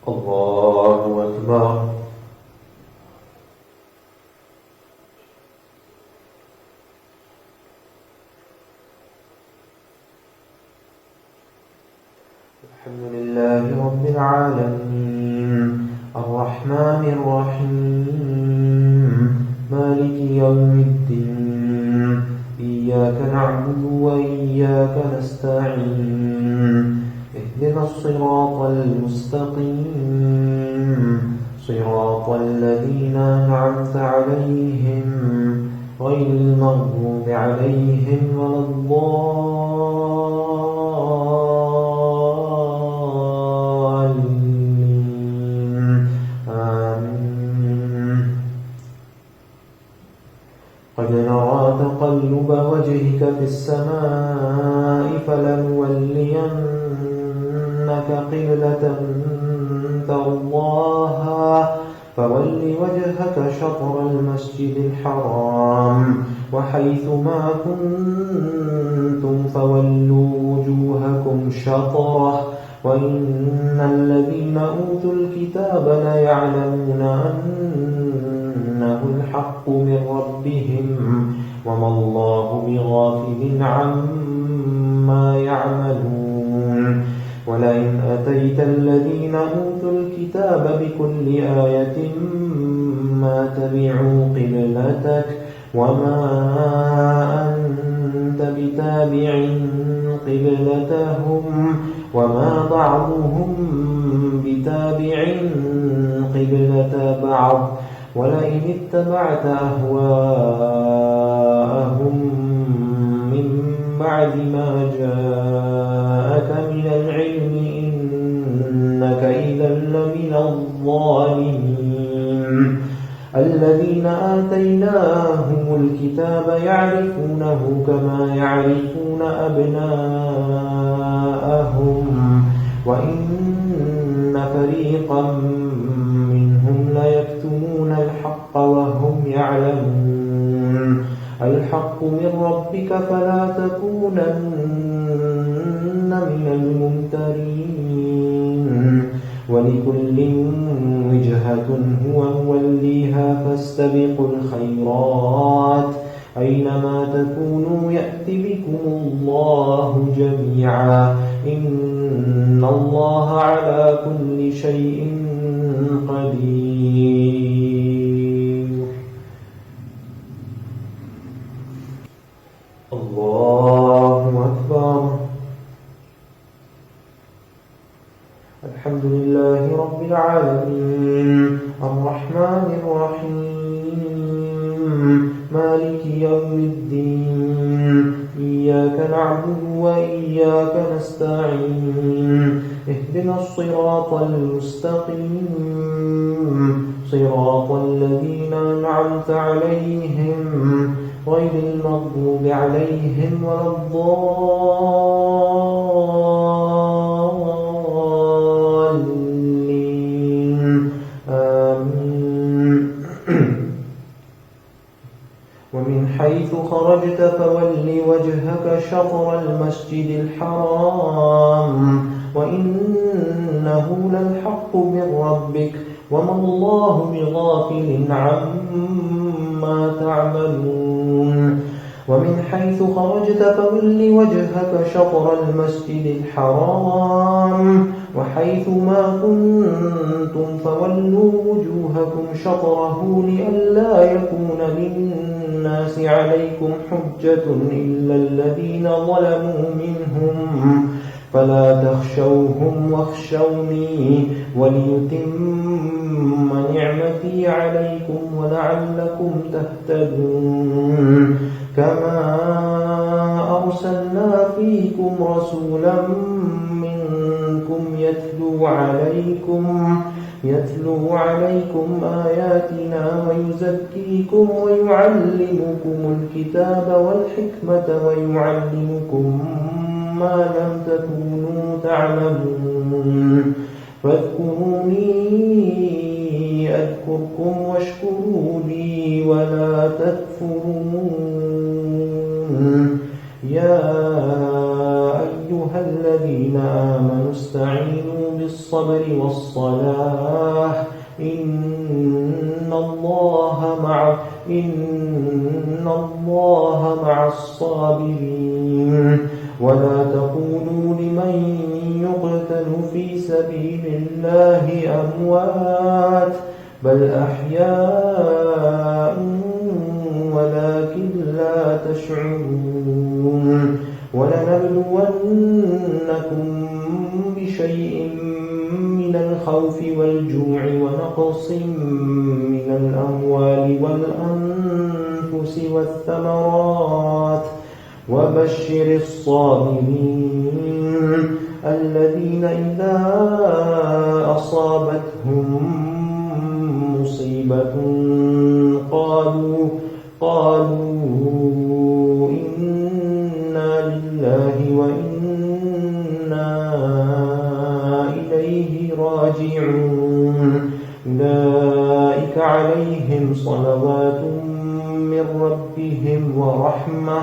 الله أكبر. الحمد لله رب العالمين الرحمن الرحيم مالك يوم الدين إياك نعبد وإياك نستعين اهدنا الصراط المستقيم صراط الذين أنعمت عليهم غير المغضوب عليهم ولا الضالين آمين. قد نرى تقلب وجهك في السماء فلنولينك قبلة ترضاها فول وجهك شطر المسجد الحرام وحيث ما كنتم فولوا وجوهكم شطره وإن الذين أوتوا الكتاب ليعلمون أنه الحق من ربهم وما الله بغافل عما يعملون. ولئن أتيت الذين أوتوا الكتاب بكل آية ما تبعوا قبلتك وما أنت بتابع قبلتهم وما بعضهم بتابع قبلة بعض ولئن اتبعت أهواءهم من بعد ما جاءك من العلم إنك إذا لمن الظالمين. الذين آتيناهم الكتاب يعرفونه كما يعرفون أبناءهم وإن فريقا منهم ليكتمون الحق وهم يعلمون. الحق من ربك فلا تكونن من الممترين. ولكل وجهة هو موليها فاستبقوا الخيرات أينما تكونوا يأت بكم الله جميعا إن الله على كل شيء قدير. الله أكبر. الحمد لله رب العالمين الرحمن الرحيم مالك يوم الدين إياك نعبد وإياك نستعين اهدنا الصراط المستقيم صراط الذين أنعمت عليهم غير المغضوب عليهم ولا الضالين آمين. ومن حيث خرجت فول وجهك شطر المسجد الحرام وإنه للحق من ربك وما الله بغافل عما تعملون. ومن حيث خرجت فول وجهك شطر المسجد الحرام وحيث ما كنتم فولوا وجوهكم شطره لئلا يكون للناس عليكم حجة إلا الذين ظلموا منهم فلا تخشوهم واخشوني وليتم نعمتي عليكم ولعلكم تهتدون. كما أرسلنا فيكم رسولا منكم يتلو عليكم آياتنا ويزكيكم ويعلمكم الكتاب والحكمة ويعلمكم ما لم تكونوا تعلمون. فاذكروني أذكركم واشكروا لي ولا تكفرون. يا أيها الذين آمنوا استعينوا بالصبر والصلاة إن الله مع الصابرين ولا تقولوا لمن يقتل في سبيل الله أموات بل أحياء ولكن لا تشعرون ولنبلونكم بشيء من الخوف والجوع ونقص من الأموال والأنفس والثمرات وبشر الصابرين الذين إذا أصابتهم مصيبة قالوا إنا لله وإنا إليه راجعون أولئك عليهم صلوات من ربهم ورحمة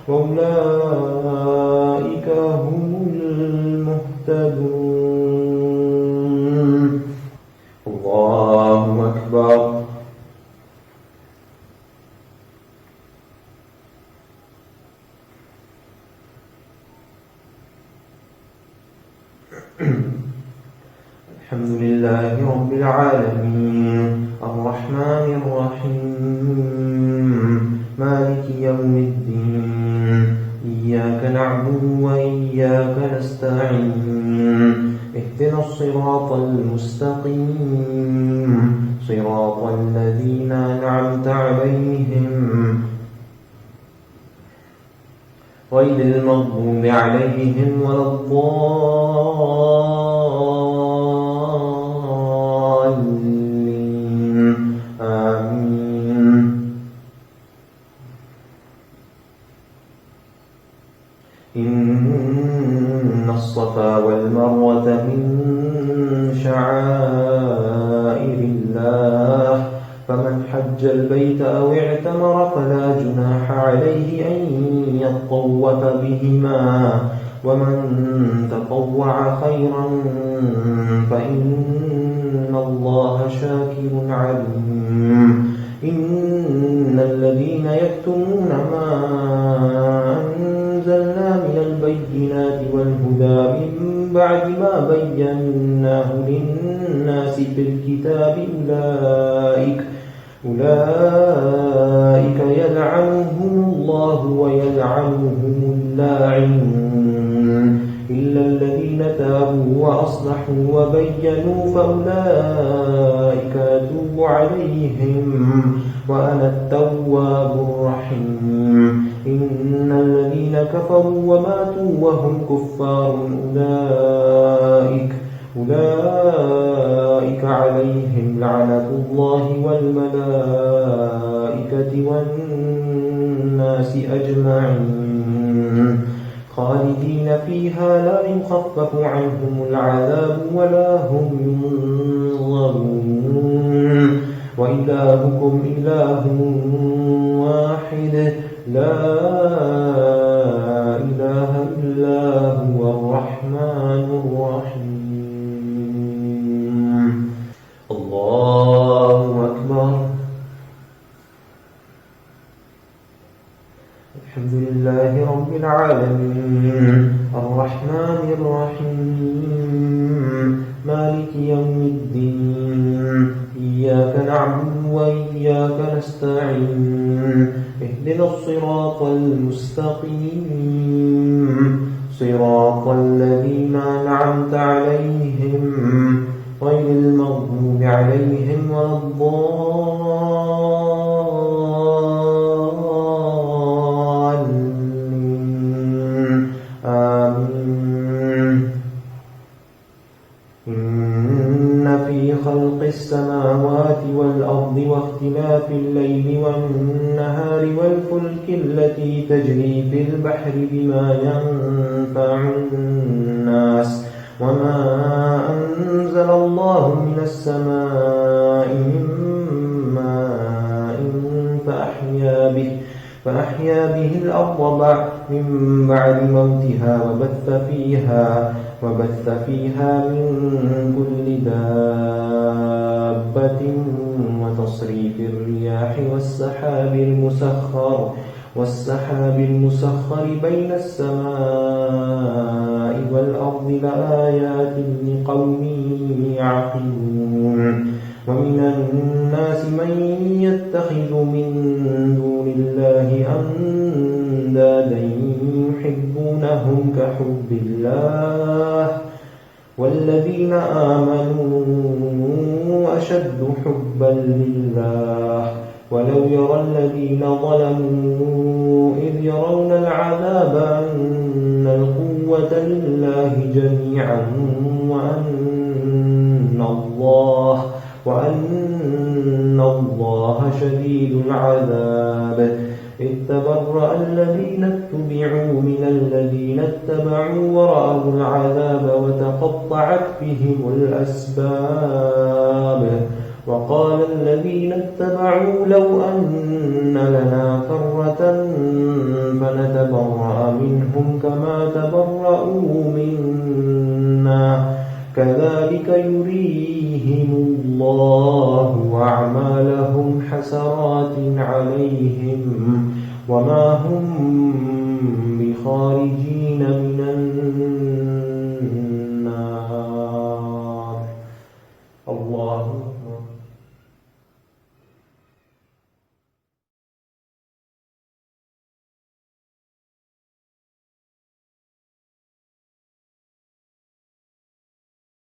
وأولئك هم المهتدون. الله أكبر. الحمد لله رب العالمين الرحمن الرحيم مالك يوم الدين إياك نعبد وإياك نستعين اهدنا الصراط المستقيم صراط الذين أنعمت عليهم غير المغضوب عليهم ولا الضالين آمين. إن الصفا والمروة من شعائر الله فمن حج البيت أو اعتمر فلا جناح عليه أن يطوف بهما ومن تطوع خيرا فإن الله شاكر عليم. إن الذين يكتمون ما أنزلنا من البينات والهدى من بعد ما بيناه للناس في الكتاب أولئك يلعنهم الله ويلعنهم اللاعنون إلا الذين تابوا وأصلحوا وبينوا فأولئك أتوب عليهم وأنا التواب الرحيم. إن الذين كفروا وماتوا وهم كفار أولئك عليهم لعنة الله والملائكة والناس أجمعين خالدين فيها لا يخفف عنهم العذاب ولا هم ينظرون وإلهكم إله واحد لا إله إلا هو الرحمن الرحيم. الله أكبر. الحمد لله رب العالمين الرحمن الرحيم مالك يوم الدين إياك نعبد وإياك نستعين اهدنا الصراط المستقيم صراط الذين أنعمت عليهم غير المغضوب عليهم ولا الضالين آمين. إن في خلق السماوات والأرض واختلاف الليل والنهار والفلك التي تجري في البحر بما ينفع الناس وما أنزل الله من السماء من ماء فأحيا به الأرض من بعد موتها وبث فيها من كل دابة وتصريف الرياح والسحاب المسخر بين السماء والأرض لآيات لقوم يعقلون ومن الناس من يتخذ من دون الله أندادا يحبونهم كحب الله والذين آمنوا أشد حبا لله ولو يرى الذين ظلموا إذ يرون العذاب أن القوة لله جميعا وأن الله شديد العذاب إذ تبرأ الذين اتبعوا من الذين اتبعوا ورأوا العذاب وتقطعت بهم الأسباب وقال الذين اتبعوا لو أن لنا كرة فنتبرأ منهم كما تبرأوا منا كذلك يريهم الله أعمالهم حسرات عليهم وما هم بخارجين